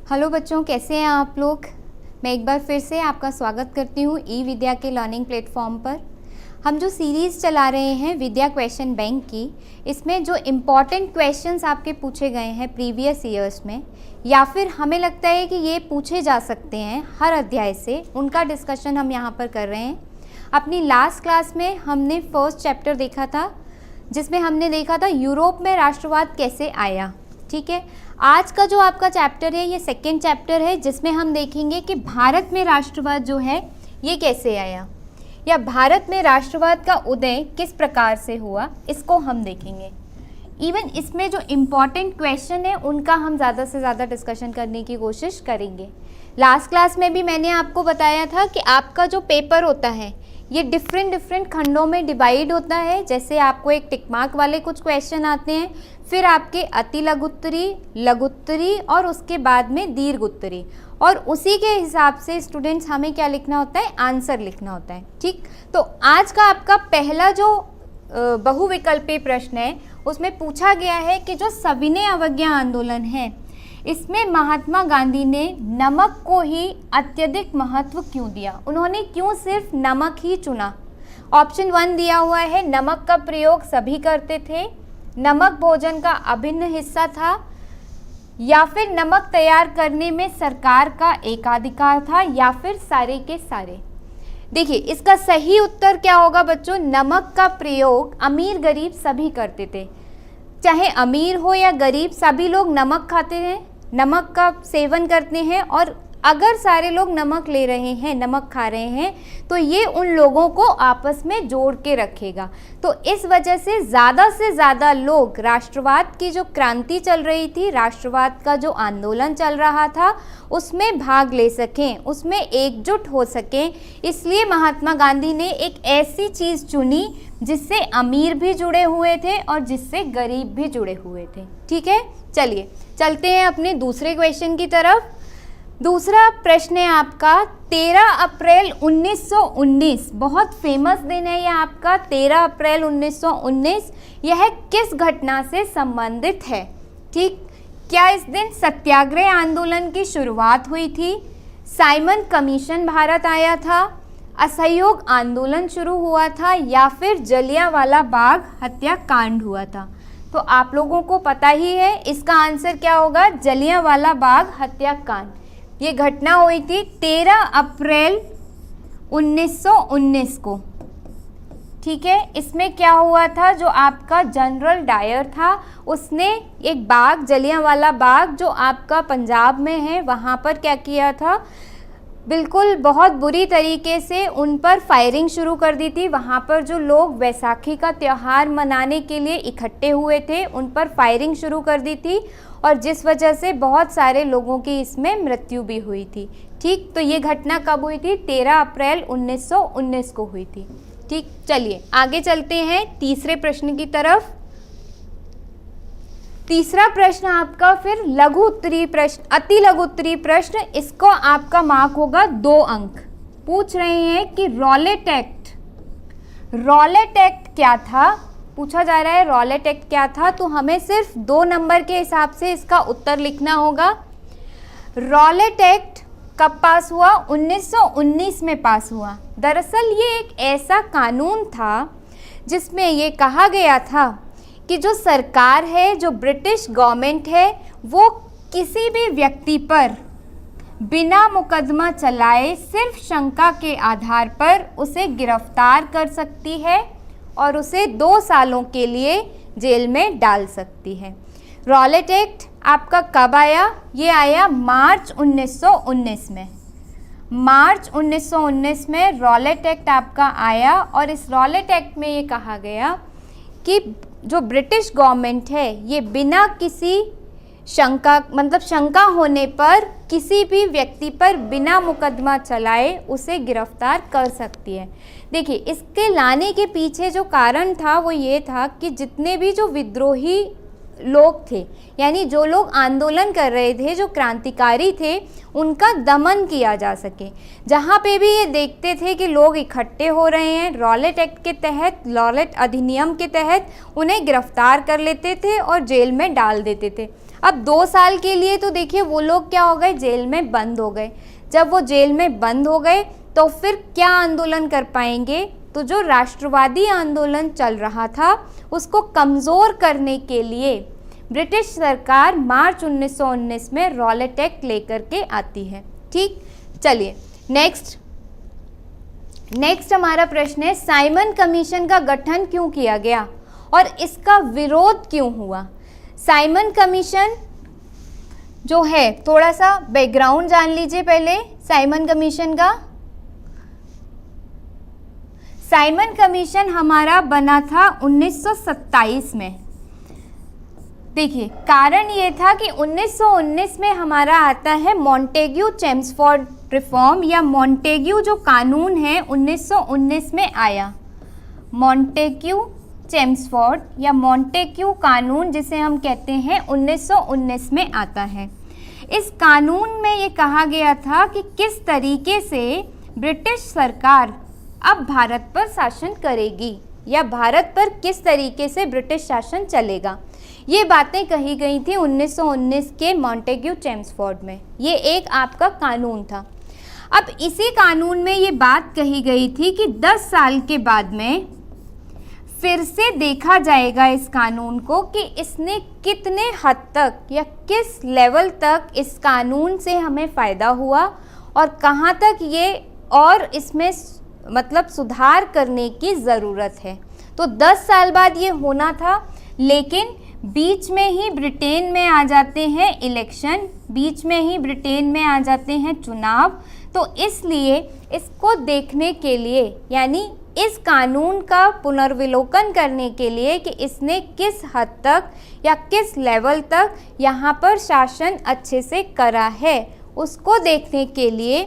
Hello बच्चों, कैसे हैं आप लोग। मैं एक बार फिर से आपका स्वागत करती हूँ ई विद्या के लर्निंग प्लेटफॉर्म पर। हम जो सीरीज़ चला रहे हैं विद्या क्वेश्चन बैंक की, इसमें जो इम्पॉर्टेंट क्वेश्चंस आपके पूछे गए हैं प्रीवियस ईयर्स में, या फिर हमें लगता है कि ये पूछे जा सकते हैं हर अध्याय से, उनका डिस्कशन हम यहाँ पर कर रहे हैं। अपनी लास्ट क्लास में हमने फर्स्ट चैप्टर देखा था, जिसमें हमने देखा था यूरोप में राष्ट्रवाद कैसे आया। ठीक है, आज का जो आपका चैप्टर है ये सेकेंड चैप्टर है, जिसमें हम देखेंगे कि भारत में राष्ट्रवाद जो है ये कैसे आया, या भारत में राष्ट्रवाद का उदय किस प्रकार से हुआ, इसको हम देखेंगे। इवन इसमें जो इम्पॉर्टेंट क्वेश्चन है उनका हम ज़्यादा से ज़्यादा डिस्कशन करने की कोशिश करेंगे। लास्ट क्लास में भी मैंने आपको बताया था कि आपका जो पेपर होता है ये डिफरेंट खंडों में डिवाइड होता है। जैसे आपको एक टिक मार्क वाले कुछ क्वेश्चन आते हैं, फिर आपके अति लघुत्तरी, लघुत्तरी और उसके बाद में दीर्घ उत्तरी, और उसी के हिसाब से स्टूडेंट्स हमें क्या लिखना होता है, आंसर लिखना होता है। ठीक, तो आज का आपका पहला जो बहुविकल्पी प्रश्न है उसमें पूछा गया है कि जो सविनय अवज्ञा आंदोलन है इसमें महात्मा गांधी ने नमक को ही अत्यधिक महत्व क्यों दिया, उन्होंने क्यों सिर्फ नमक ही चुना। ऑप्शन 1 दिया हुआ है, नमक का प्रयोग सभी करते थे, नमक भोजन का अभिन्न हिस्सा था, या फिर नमक तैयार करने में सरकार का एकाधिकार था, या फिर सारे के सारे। देखिए इसका सही उत्तर क्या होगा बच्चों, नमक का प्रयोग अमीर गरीब सभी करते थे। चाहे अमीर हो या गरीब, सभी लोग नमक खाते हैं, नमक का सेवन करते हैं, और अगर सारे लोग नमक ले रहे हैं, नमक खा रहे हैं, तो ये उन लोगों को आपस में जोड़ के रखेगा। तो इस वजह से ज़्यादा लोग राष्ट्रवाद की जो क्रांति चल रही थी, राष्ट्रवाद का जो आंदोलन चल रहा था, उसमें भाग ले सकें, उसमें एकजुट हो सकें, इसलिए महात्मा गांधी ने एक ऐसी चीज़ चुनी जिससे अमीर भी जुड़े हुए थे और जिससे गरीब भी जुड़े हुए थे। ठीक है, चलिए चलते हैं अपने दूसरे क्वेश्चन की तरफ। दूसरा प्रश्न है आपका 13 अप्रैल 1919, बहुत फेमस दिन है यह आपका 13 अप्रैल 1919। यह किस घटना से संबंधित है। ठीक, क्या इस दिन सत्याग्रह आंदोलन की शुरुआत हुई थी, साइमन कमीशन भारत आया था, असहयोग आंदोलन शुरू हुआ था, या फिर जलियांवाला बाग हत्याकांड हुआ था। तो आप लोगों को पता ही है इसका आंसर क्या होगा, जलियांवाला बाग हत्याकांड। ये घटना हुई थी 13 अप्रैल 1919 को। ठीक है, इसमें क्या हुआ था, जो आपका जनरल डायर था उसने एक बाग, जलियांवाला बाग जो आपका पंजाब में है, वहाँ पर क्या किया था, बिल्कुल बहुत बुरी तरीके से उन पर फायरिंग शुरू कर दी थी। वहाँ पर जो लोग वैसाखी का त्यौहार मनाने के लिए इकट्ठे हुए थे उन पर फायरिंग शुरू कर दी थी, और जिस वजह से बहुत सारे लोगों की इसमें मृत्यु भी हुई थी। ठीक, तो ये घटना कब हुई थी, 13 अप्रैल 1919 को हुई थी। ठीक, चलिए आगे चलते हैं तीसरे प्रश्न की तरफ। तीसरा प्रश्न आपका फिर लघु उत्तरी प्रश्न, अति लघु उत्तरी प्रश्न, इसको आपका मार्क होगा 2 अंक। पूछ रहे हैं कि रॉलेट एक्ट क्या था, पूछा जा रहा है रॉलेट एक्ट क्या था, तो हमें सिर्फ 2 नंबर के हिसाब से इसका उत्तर लिखना होगा। रॉलेट एक्ट कब पास हुआ, 1919 में पास हुआ। दरअसल ये एक ऐसा कानून था जिसमें ये कहा गया था कि जो सरकार है, जो ब्रिटिश गवर्नमेंट है, वो किसी भी व्यक्ति पर बिना मुकदमा चलाए सिर्फ शंका के आधार पर उसे गिरफ्तार कर सकती है और उसे 2 सालों के लिए जेल में डाल सकती है। रॉलेट एक्ट आपका कब आया, ये आया मार्च 1919 में। मार्च 1919 में रॉलेट एक्ट आपका आया, और इस रॉलेट एक्ट में ये कहा गया कि जो ब्रिटिश गवर्नमेंट है ये बिना किसी शंका, मतलब शंका होने पर किसी भी व्यक्ति पर बिना मुकदमा चलाए उसे गिरफ्तार कर सकती है। देखिए इसके लाने के पीछे जो कारण था वो ये था कि जितने भी जो विद्रोही लोग थे, यानी जो लोग आंदोलन कर रहे थे, जो क्रांतिकारी थे, उनका दमन किया जा सके। जहाँ पे भी ये देखते थे कि लोग इकट्ठे हो रहे हैं, रॉलेट एक्ट के तहत, रॉलेट अधिनियम के तहत उन्हें गिरफ्तार कर लेते थे और जेल में डाल देते थे। अब 2 साल के लिए तो देखिए वो लोग क्या हो गए, जेल में बंद हो गए। जब वो जेल में बंद हो गए तो फिर क्या आंदोलन कर पाएंगे, तो जो राष्ट्रवादी आंदोलन चल रहा था उसको कमज़ोर करने के लिए ब्रिटिश सरकार मार्च 1919 में रॉलेट एक्ट लेकर के आती है। ठीक, चलिए नेक्स्ट हमारा प्रश्न है, साइमन कमीशन का गठन क्यों किया गया और इसका विरोध क्यों हुआ। साइमन कमीशन जो है, थोड़ा सा बैकग्राउंड जान लीजिए पहले साइमन कमीशन का। साइमन कमीशन हमारा बना था 1927 में। देखिए कारण ये था कि 1919 में हमारा आता है मॉन्टेग्यू चेम्सफोर्ड रिफॉर्म, या मॉन्टेग्यू जो कानून है 1919 में आया। मॉन्टेग्यू चेम्सफोर्ड या मॉन्टेग्यू कानून जिसे हम कहते हैं 1919 में आता है। इस कानून में ये कहा गया था कि किस तरीके से ब्रिटिश सरकार अब भारत पर शासन करेगी या भारत पर किस तरीके से ब्रिटिश शासन चलेगा। ये बातें कही गई थी 1919 के मॉन्टेग्यू चेम्सफोर्ड में। ये एक आपका कानून था। अब इसी कानून में ये बात कही गई थी कि 10 साल के बाद में फिर से देखा जाएगा इस कानून को कि इसने कितने हद तक या किस लेवल तक इस कानून से हमें फ़ायदा हुआ और कहाँ तक ये और इसमें मतलब सुधार करने की ज़रूरत है। तो 10 साल बाद ये होना था, लेकिन बीच में ही ब्रिटेन में आ जाते हैं इलेक्शन, बीच में ही ब्रिटेन में आ जाते हैं चुनाव। तो इसलिए इसको देखने के लिए यानी इस कानून का पुनर्विलोकन करने के लिए कि इसने किस हद तक या किस लेवल तक यहाँ पर शासन अच्छे से करा है, उसको देखने के लिए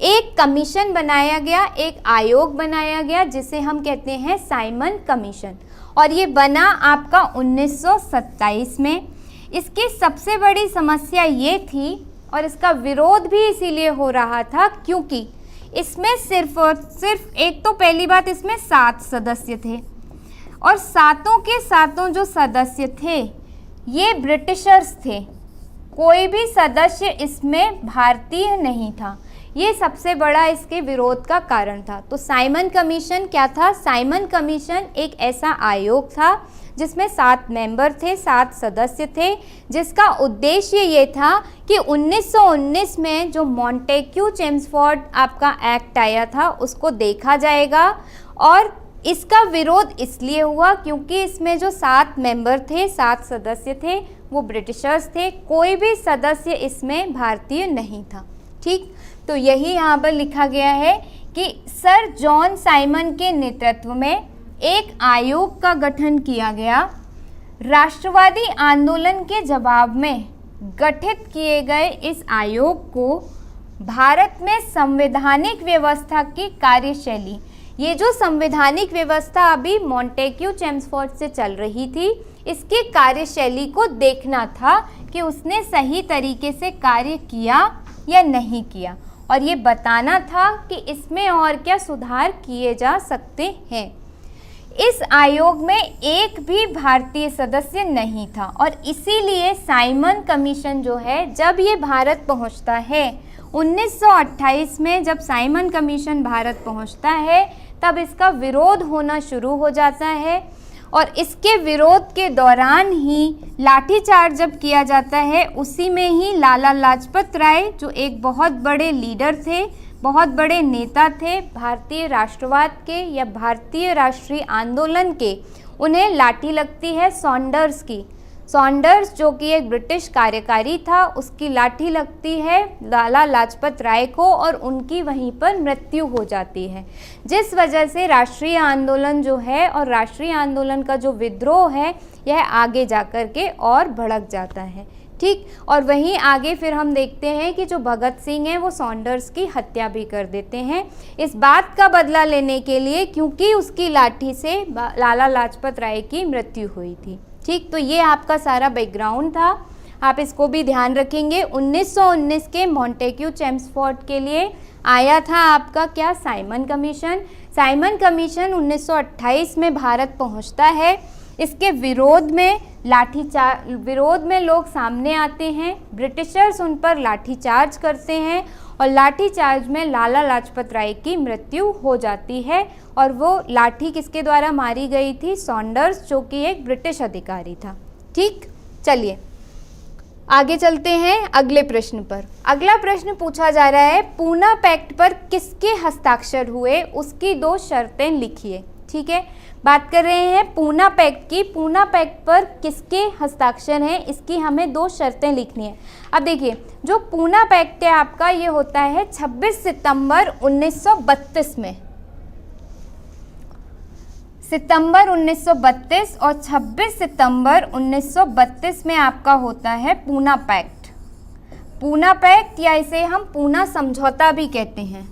एक कमीशन बनाया गया, एक आयोग बनाया गया जिसे हम कहते हैं साइमन कमीशन, और ये बना आपका 1927 में। इसकी सबसे बड़ी समस्या ये थी और इसका विरोध भी इसीलिए हो रहा था क्योंकि इसमें सिर्फ और सिर्फ एक तो पहली बात इसमें 7 सदस्य थे और सातों के सातों जो सदस्य थे ये ब्रिटिशर्स थे। कोई भी सदस्य इसमें भारतीय नहीं था। ये सबसे बड़ा इसके विरोध का कारण था। तो साइमन कमीशन क्या था? साइमन कमीशन एक ऐसा आयोग था जिसमें 7 मेंबर थे, 7 सदस्य थे, जिसका उद्देश्य ये था कि 1919 में जो मॉन्टेग्यू चेम्सफोर्ड आपका एक्ट आया था उसको देखा जाएगा। और इसका विरोध इसलिए हुआ क्योंकि इसमें जो 7 मेंबर थे, 7 सदस्य थे, वो ब्रिटिशर्स थे। कोई भी सदस्य इसमें भारतीय नहीं था। ठीक, तो यही यहाँ पर लिखा गया है कि सर जॉन साइमन के नेतृत्व में एक आयोग का गठन किया गया। राष्ट्रवादी आंदोलन के जवाब में गठित किए गए इस आयोग को भारत में संवैधानिक व्यवस्था की कार्यशैली, ये जो संवैधानिक व्यवस्था अभी मॉन्टेग्यू चेम्सफोर्ड से चल रही थी, इसकी कार्यशैली को देखना था कि उसने सही तरीके से कार्य किया या नहीं किया, और ये बताना था कि इसमें और क्या सुधार किए जा सकते हैं। इस आयोग में एक भी भारतीय सदस्य नहीं था और इसीलिए साइमन कमीशन जो है, जब ये भारत पहुंचता है 1928 में, जब साइमन कमीशन भारत पहुंचता है तब इसका विरोध होना शुरू हो जाता है। और इसके विरोध के दौरान ही लाठीचार्ज जब किया जाता है, उसी में ही लाला लाजपत राय जो एक बहुत बड़े लीडर थे, बहुत बड़े नेता थे भारतीय राष्ट्रवाद के या भारतीय राष्ट्रीय आंदोलन के, उन्हें लाठी लगती है सॉन्डर्स की। सॉन्डर्स जो कि एक ब्रिटिश कार्यकारी था, उसकी लाठी लगती है लाला लाजपत राय को और उनकी वहीं पर मृत्यु हो जाती है, जिस वजह से राष्ट्रीय आंदोलन जो है और राष्ट्रीय आंदोलन का जो विद्रोह है यह आगे जाकर के और भड़क जाता है। ठीक, और वहीं आगे फिर हम देखते हैं कि जो भगत सिंह हैं वो सॉन्डर्स की हत्या भी कर देते हैं, इस बात का बदला लेने के लिए क्योंकि उसकी लाठी से लाला लाजपत राय की मृत्यु हुई थी। ठीक, तो ये आपका सारा बैकग्राउंड था, आप इसको भी ध्यान रखेंगे। 1919 के मॉन्टेग्यू चेम्सफोर्ड के लिए आया था आपका क्या? Simon commission. साइमन कमीशन 1928 में भारत पहुंचता है। इसके विरोध में लोग सामने आते हैं, ब्रिटिशर्स उन पर लाठीचार्ज करते हैं और लाठीचार्ज में लाला लाजपत राय की मृत्यु हो जाती है। और वो लाठी किसके द्वारा मारी गई थी? सॉन्डर्स, जो कि एक ब्रिटिश अधिकारी था। ठीक, चलिए आगे चलते हैं अगले प्रश्न पर। अगला प्रश्न पूछा जा रहा है, पूना पैक्ट पर किसके हस्ताक्षर हुए, उसकी 2 शर्तें लिखिए। ठीक है, बात कर रहे हैं पूना पैक्ट की। पूना पैक्ट पर किसके हस्ताक्षर हैं, इसकी हमें 2 शर्तें लिखनी है। अब देखिए, जो पूना पैक्ट है आपका, ये होता है 26 सितंबर 1932 में। सितंबर 1932 और 26 सितंबर 1932 में आपका होता है पूना पैक्ट। पूना पैक्ट या इसे हम पूना समझौता भी कहते हैं।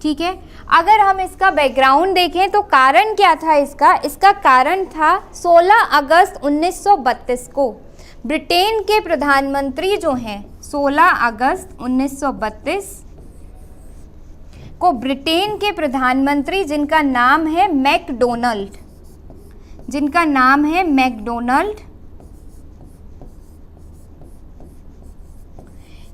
ठीक है, अगर हम इसका बैकग्राउंड देखें तो कारण क्या था इसका कारण था 16 अगस्त 1932 को ब्रिटेन के प्रधानमंत्री जो हैं, 16 अगस्त 1932 को ब्रिटेन के प्रधानमंत्री जिनका नाम है मैकडोनाल्ड,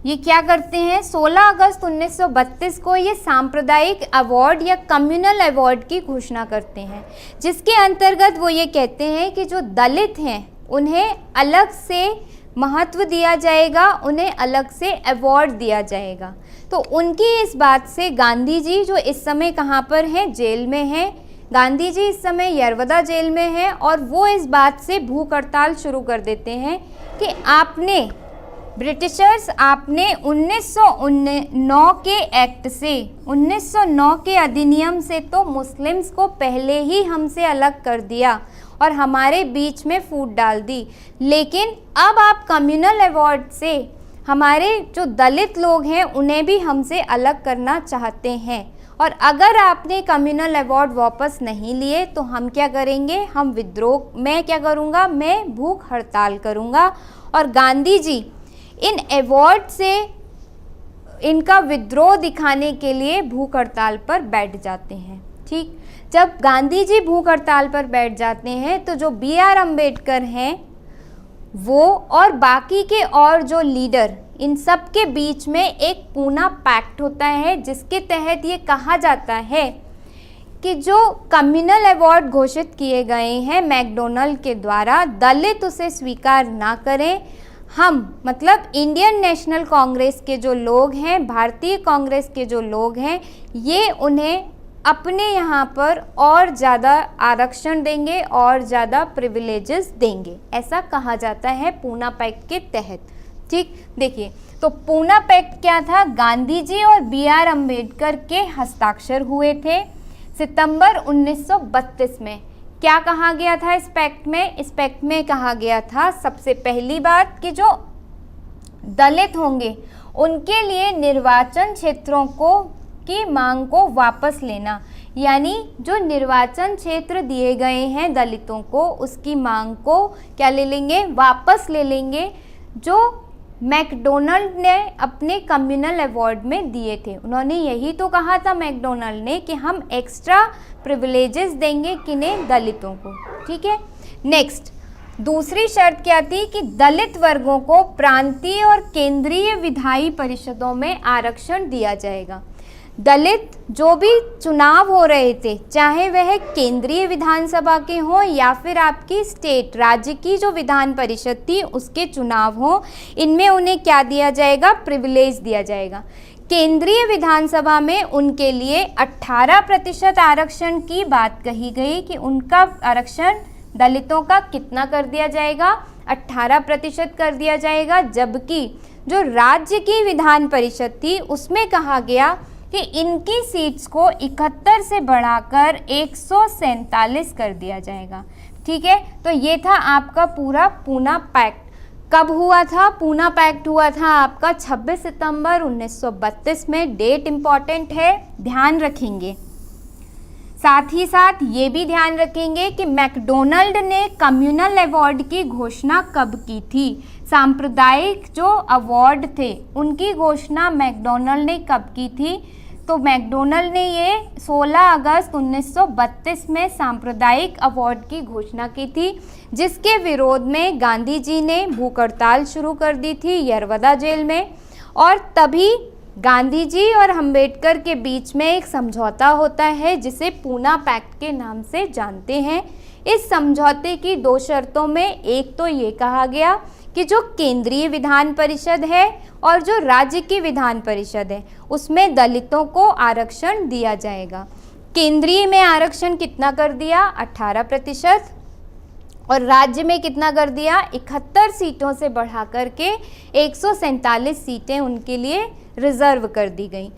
ये क्या करते हैं? 16 अगस्त 1932 को ये सांप्रदायिक अवार्ड या कम्युनल अवार्ड की घोषणा करते हैं, जिसके अंतर्गत वो ये कहते हैं कि जो दलित हैं उन्हें अलग से महत्व दिया जाएगा, उन्हें अलग से अवार्ड दिया जाएगा। तो उनकी इस बात से गांधी जी, जो इस समय कहाँ पर हैं? जेल में हैं। गांधी जी इस समय यरवदा जेल में हैं और वो इस बात से भूख हड़ताल शुरू कर देते हैं कि ब्रिटिशर्स आपने 1909 के एक्ट से, 1909 के अधिनियम से तो मुस्लिम्स को पहले ही हमसे अलग कर दिया और हमारे बीच में फूट डाल दी, लेकिन अब आप कम्युनल अवार्ड से हमारे जो दलित लोग हैं उन्हें भी हमसे अलग करना चाहते हैं, और अगर आपने कम्युनल अवार्ड वापस नहीं लिए तो हम क्या करेंगे? हम विद्रोह, मैं क्या करूँगा? मैं भूख हड़ताल करूँगा। और गांधी जी इन अवार्ड से इनका विद्रोह दिखाने के लिए भूख हड़ताल पर बैठ जाते हैं। ठीक, जब गांधी जी भूख हड़ताल पर बैठ जाते हैं तो जो BR अम्बेडकर हैं वो और बाकी के और जो लीडर, इन सब के बीच में एक पूना पैक्ट होता है, जिसके तहत ये कहा जाता है कि जो कम्युनल अवार्ड घोषित किए गए हैं मैकडोनाल्ड के द्वारा, दलित उसे स्वीकार ना करें। हम मतलब इंडियन नेशनल कांग्रेस के जो लोग हैं, भारतीय कांग्रेस के जो लोग हैं, ये उन्हें अपने यहाँ पर और ज़्यादा आरक्षण देंगे और ज़्यादा प्रिविलेजेस देंगे, ऐसा कहा जाता है पूना पैक्ट के तहत। ठीक, देखिए तो पूना पैक्ट क्या था? गांधी जी और BR अम्बेडकर के हस्ताक्षर हुए थे सितंबर 1932 में। क्या कहा गया था इस पैक्ट में? इस पैक्ट में कहा गया था सबसे पहली बात कि जो दलित होंगे उनके लिए निर्वाचन क्षेत्रों की मांग को वापस लेना, यानी जो निर्वाचन क्षेत्र दिए गए हैं दलितों को, उसकी मांग को क्या ले लेंगे? वापस ले लेंगे, जो मैकडोनाल्ड ने अपने कम्युनल अवार्ड में दिए थे। उन्होंने यही तो कहा था मैकडोनाल्ड ने कि हम एक्स्ट्रा प्रिविलेजेस देंगे किन्हें? दलितों को। ठीक है, नेक्स्ट दूसरी शर्त क्या थी कि दलित वर्गों को प्रांतीय और केंद्रीय विधायी परिषदों में आरक्षण दिया जाएगा। दलित जो भी चुनाव हो रहे थे, चाहे वह केंद्रीय विधानसभा के हों या फिर आपकी स्टेट राज्य की जो विधान परिषद थी उसके चुनाव हों, इनमें उन्हें क्या दिया जाएगा? प्रिविलेज दिया जाएगा। केंद्रीय विधानसभा में उनके लिए 18% आरक्षण की बात कही गई कि उनका आरक्षण दलितों का कितना कर दिया जाएगा? 18% कर दिया जाएगा। जबकि जो राज्य की विधान परिषद थी उसमें कहा गया कि इनकी सीट्स को 71 से बढ़ाकर 147 कर दिया जाएगा। ठीक है, तो ये था आपका पूरा पूना पैक्ट। कब हुआ था? पूना पैक्ट हुआ था आपका 26 सितंबर 1932 में। डेट इम्पॉर्टेंट है, ध्यान रखेंगे। साथ ही साथ ये भी ध्यान रखेंगे कि मैकडोनाल्ड ने कम्युनल अवार्ड की घोषणा कब की थी। सांप्रदायिक जो अवार्ड थे उनकी घोषणा मैकडोनाल्ड ने कब की थी? तो मैकडोनल्ड ने ये 16 अगस्त 1932 में सांप्रदायिक अवार्ड की घोषणा की थी, जिसके विरोध में गांधी जी ने भूख हड़ताल शुरू कर दी थी यरवदा जेल में। और तभी गांधी जी और अंबेडकर के बीच में एक समझौता होता है जिसे पूना पैक्ट के नाम से जानते हैं। इस समझौते की 2 शर्तों में एक तो ये कहा गया कि जो केंद्रीय विधान परिषद है और जो राज्य की विधान परिषद है उसमें दलितों को आरक्षण दिया जाएगा। केंद्रीय में आरक्षण कितना कर दिया, 18%, और राज्य में कितना कर दिया, 71 सीटों से बढ़ा करके 147 सीटें उनके लिए रिजर्व कर दी गई।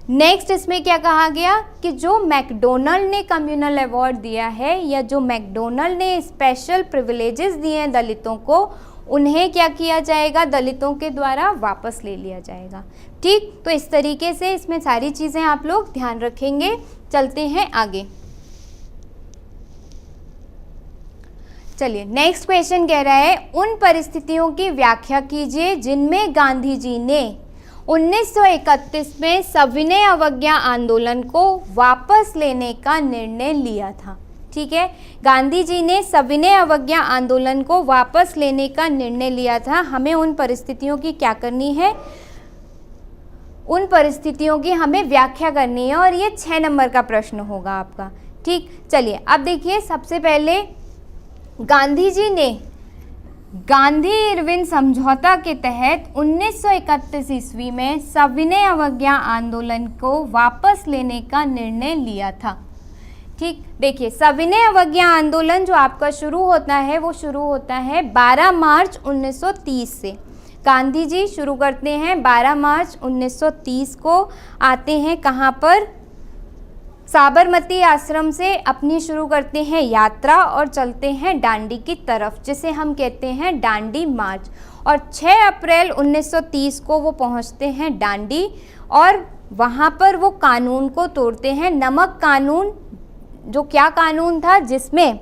नेक्स्ट इसमें क्या कहा गया कि जो मैकडोनल्ड ने कम्युनल अवार्ड दिया है या जो मैकडोनल्ड ने स्पेशल प्रिविलेजेस दिए हैं दलितों को, उन्हें क्या किया जाएगा, दलितों के द्वारा वापस ले लिया जाएगा। ठीक, तो इस तरीके से इसमें सारी चीज़ें आप लोग ध्यान रखेंगे। चलते हैं आगे। चलिए नेक्स्ट क्वेश्चन कह रहा है, उन परिस्थितियों की व्याख्या कीजिए जिनमें गांधी जी ने 1931 में सविनय अवज्ञा आंदोलन को वापस लेने का निर्णय लिया था। ठीक है, गांधी जी ने सविनय अवज्ञा आंदोलन को वापस लेने का निर्णय लिया था। हमें उन परिस्थितियों की क्या करनी है, उन परिस्थितियों की हमें व्याख्या करनी है और ये 6 नंबर का प्रश्न होगा आपका। ठीक, चलिए अब देखिए, सबसे पहले गांधी जी ने गांधी इरविन समझौता के तहत 1931 ईस्वी में सविनय अवज्ञा आंदोलन को वापस लेने का निर्णय लिया था। ठीक, देखिए सविनय अवज्ञा आंदोलन जो आपका शुरू होता है वो शुरू होता है 12 मार्च 1930 से। गांधी जी शुरू करते हैं 12 मार्च 1930 को, आते हैं कहाँ पर, साबरमती आश्रम से अपनी शुरू करते हैं यात्रा और चलते हैं दांडी की तरफ, जिसे हम कहते हैं दांडी मार्च। और 6 अप्रैल 1930 को वो पहुंचते हैं दांडी और वहाँ पर वो कानून को तोड़ते हैं, नमक कानून। जो क्या कानून था, जिसमें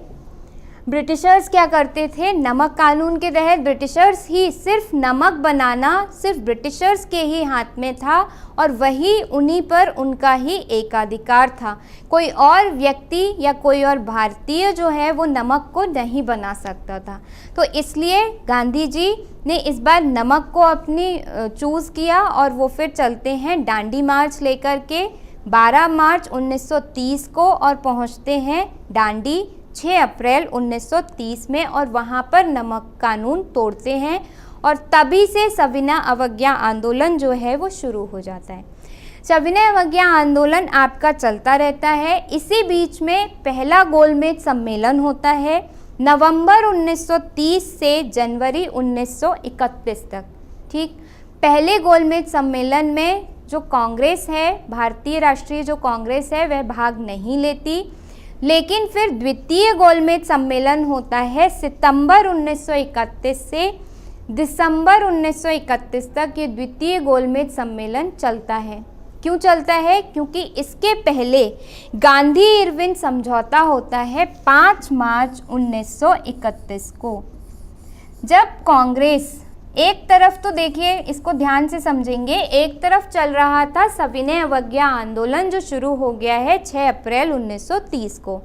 ब्रिटिशर्स क्या करते थे, नमक कानून के तहत ब्रिटिशर्स ही सिर्फ नमक बनाना सिर्फ ब्रिटिशर्स के ही हाथ में था और वही उन्हीं पर उनका ही एकाधिकार था। कोई और व्यक्ति या कोई और भारतीय जो है वो नमक को नहीं बना सकता था। तो इसलिए गांधी जी ने इस बार नमक को अपनी चूज़ किया और वो फिर चलते हैं दांडी मार्च लेकर के 12 मार्च 1930 को और पहुंचते हैं दांडी 6 अप्रैल 1930 में और वहाँ पर नमक कानून तोड़ते हैं और तभी से सविनय अवज्ञा आंदोलन जो है वो शुरू हो जाता है। सविनय अवज्ञा आंदोलन आपका चलता रहता है। इसी बीच में पहला गोलमेज सम्मेलन होता है नवंबर 1930 से जनवरी 1931 तक। ठीक, पहले गोलमेज सम्मेलन में जो कांग्रेस है, भारतीय राष्ट्रीय जो कांग्रेस है, वह भाग नहीं लेती। लेकिन फिर द्वितीय गोलमेज सम्मेलन होता है सितंबर 1931 से दिसंबर 1931 तक। ये द्वितीय गोलमेज सम्मेलन चलता है। क्यों चलता है? क्योंकि इसके पहले गांधी इरविन समझौता होता है 5 मार्च 1931 को, जब कांग्रेस एक तरफ, तो देखिए इसको ध्यान से समझेंगे, एक तरफ चल रहा था सविनय अवज्ञा आंदोलन जो शुरू हो गया है 6 अप्रैल 1930 को।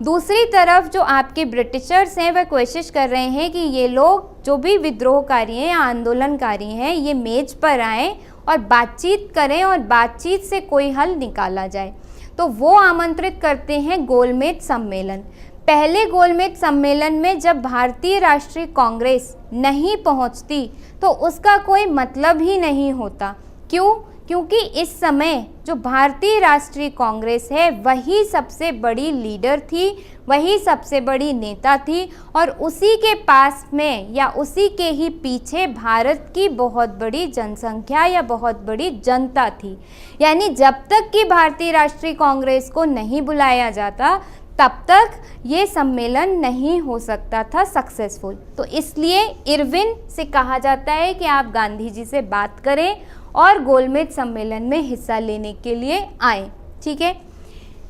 दूसरी तरफ जो आपके ब्रिटिशर्स हैं वह कोशिश कर रहे हैं कि ये लोग जो भी विद्रोहकारी हैं या आंदोलनकारी हैं ये मेज पर आएँ और बातचीत करें और बातचीत से कोई हल निकाला जाए। तो वो आमंत्रित करते हैं गोलमेज सम्मेलन। पहले गोलमेज सम्मेलन में जब भारतीय राष्ट्रीय कांग्रेस नहीं पहुंचती तो उसका कोई मतलब ही नहीं होता। क्यों? क्योंकि इस समय जो भारतीय राष्ट्रीय कांग्रेस है वही सबसे बड़ी लीडर थी, वही सबसे बड़ी नेता थी और उसी के पास में या उसी के ही पीछे भारत की बहुत बड़ी जनसंख्या या बहुत बड़ी जनता थी। यानी जब तक कि भारतीय राष्ट्रीय कांग्रेस को नहीं बुलाया जाता तब तक ये सम्मेलन नहीं हो सकता था सक्सेसफुल। तो इसलिए इरविन से कहा जाता है कि आप गांधी जी से बात करें और गोलमेज सम्मेलन में हिस्सा लेने के लिए आए। ठीक है,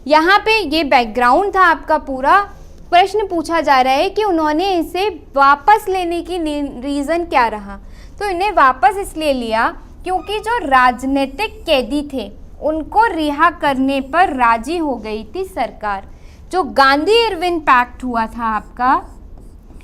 यहाँ पे ये बैकग्राउंड था आपका पूरा। प्रश्न पूछा जा रहा है कि उन्होंने इसे वापस लेने की रीज़न क्या रहा। तो इन्हें वापस इसलिए लिया क्योंकि जो राजनीतिक कैदी थे उनको रिहा करने पर राजी हो गई थी सरकार। जो गांधी इरविन पैक्ट हुआ था आपका,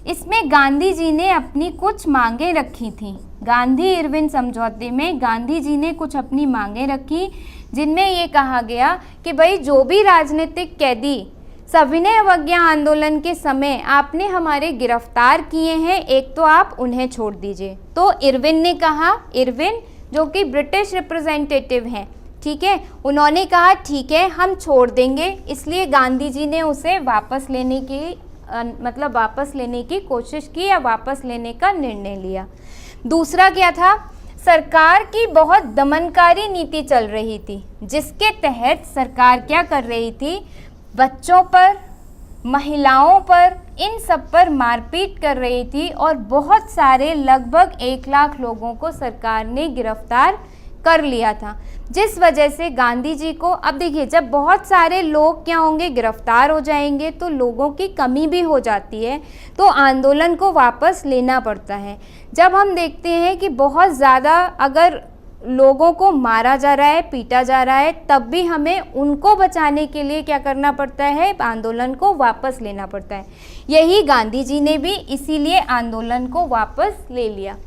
इसमें गांधी जी ने अपनी कुछ मांगें रखी थी। गांधी इरविन समझौते में गांधी जी ने कुछ अपनी मांगें रखी, जिनमें ये कहा गया कि भाई जो भी राजनीतिक कैदी सविनय अवज्ञा आंदोलन के समय आपने हमारे गिरफ्तार किए हैं, एक तो आप उन्हें छोड़ दीजिए। तो इरविन ने कहा, इरविन जो कि ब्रिटिश रिप्रेजेंटेटिव हैं, ठीक है, उन्होंने कहा ठीक है हम छोड़ देंगे। इसलिए गांधी जी ने उसे वापस लेने की कोशिश की या वापस लेने का निर्णय लिया। दूसरा क्या था, सरकार की बहुत दमनकारी नीति चल रही थी, जिसके तहत सरकार क्या कर रही थी, बच्चों पर, महिलाओं पर, इन सब पर मारपीट कर रही थी और बहुत सारे लगभग 1 लाख लोगों को सरकार ने गिरफ्तार कर लिया था। जिस वजह से गांधी जी को, अब देखिए जब बहुत सारे लोग क्या होंगे, गिरफ्तार हो जाएंगे तो लोगों की कमी भी हो जाती है, तो आंदोलन को वापस लेना पड़ता है। जब हम देखते हैं कि बहुत ज़्यादा अगर लोगों को मारा जा रहा है, पीटा जा रहा है, तब भी हमें उनको बचाने के लिए क्या करना पड़ता है, आंदोलन को वापस लेना पड़ता है। यही गांधी जी ने भी इसीलिए आंदोलन को वापस ले लिया।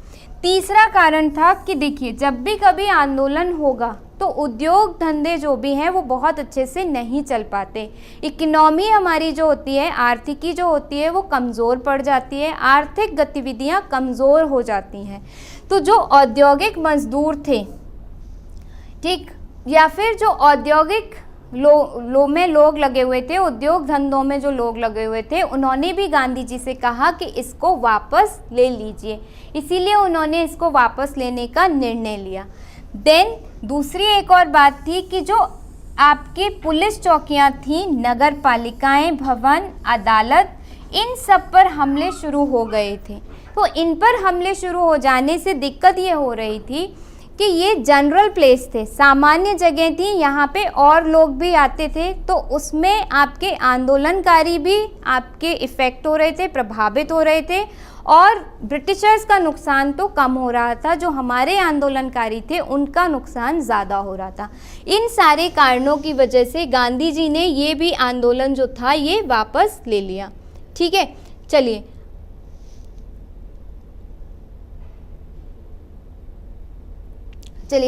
तीसरा कारण था कि देखिए जब भी कभी आंदोलन होगा तो उद्योग धंधे जो भी हैं वो बहुत अच्छे से नहीं चल पाते। इकोनॉमी हमारी जो होती है, आर्थिकी जो होती है वो कमज़ोर पड़ जाती है, आर्थिक गतिविधियां कमज़ोर हो जाती हैं। तो जो औद्योगिक मजदूर थे, ठीक, या फिर जो औद्योगिक में लोग लगे हुए थे, उद्योग धंधों में जो लोग लगे हुए थे, उन्होंने भी गांधी जी से कहा कि इसको वापस ले लीजिए। इसीलिए उन्होंने इसको वापस लेने का निर्णय लिया। देन दूसरी एक और बात थी कि जो आपकी पुलिस चौकियां थी, नगर पालिकाएं, भवन, अदालत, इन सब पर हमले शुरू हो गए थे। तो इन पर हमले शुरू हो जाने से दिक्कत ये हो रही थी कि ये जनरल प्लेस थे, सामान्य जगह थी, यहाँ पे और लोग भी आते थे, तो उसमें आपके आंदोलनकारी भी आपके इफ़ेक्ट हो रहे थे, प्रभावित हो रहे थे, और ब्रिटिशर्स का नुकसान तो कम हो रहा था, जो हमारे आंदोलनकारी थे उनका नुकसान ज़्यादा हो रहा था। इन सारे कारणों की वजह से गांधी जी ने ये भी आंदोलन जो था ये वापस ले लिया। ठीक है, चलिए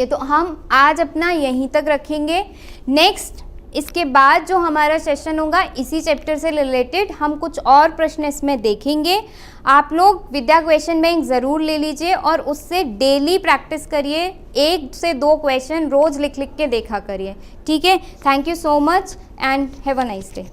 तो हम आज अपना यहीं तक रखेंगे। नेक्स्ट इसके बाद जो हमारा सेशन होगा इसी चैप्टर से रिलेटेड हम कुछ और प्रश्न इसमें देखेंगे। आप लोग विद्या क्वेश्चन बैंक ज़रूर ले लीजिए और उससे डेली प्रैक्टिस करिए, 1 से 2 क्वेश्चन रोज़ लिख के देखा करिए। ठीक है, thank you so much and have a nice day.